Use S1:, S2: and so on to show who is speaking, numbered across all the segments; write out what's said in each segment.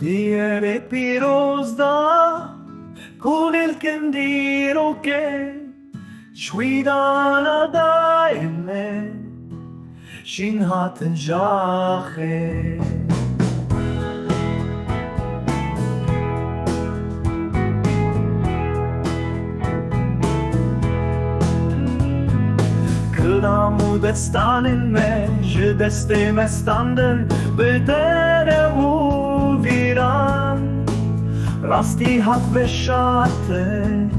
S1: Diğeri pîrozda Kulîlkên dîrokê xwîdana dayên şîn hatin jaxê. Kilam û destanên me ji destê me standin bi derew û viran Rastî hat veşartin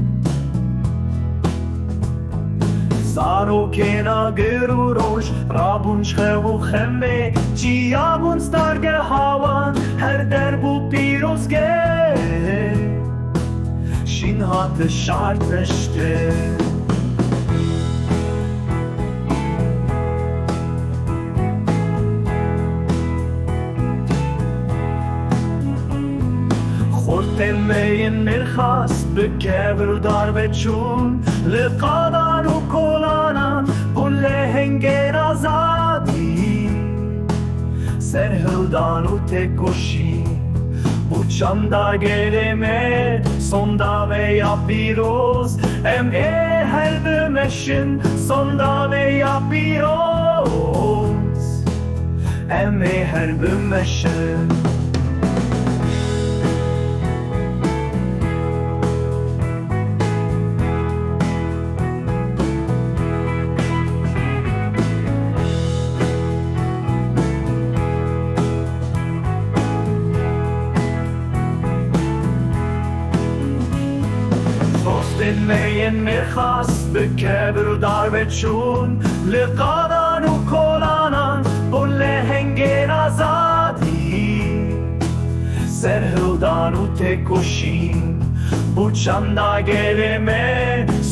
S1: Zarokên agir û roj Rabûn xew û xemê Çiya bûn stargeha wan her derbû pîrozgeh şîn hat şart deştê. Xortên mêrxas bi kevir darveçûn li qadan û kolanan bûn lehengên azadî serhildan û têkoşîn bû çanda gelê me sonda veya pîroz em ê her bimeşin sonda veya pîroz em ê her bimeşin. mêrxas bi kevir darveçûn li qadan û kolanan bûn lehengên azadî serhildan û têkoşîn bû çanda gelê me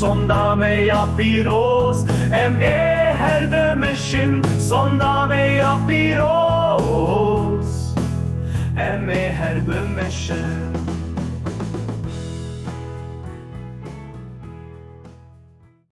S1: sonda me ya pîroz em ê her bimeşin sonda me ya pîroz em ê her bimeşin.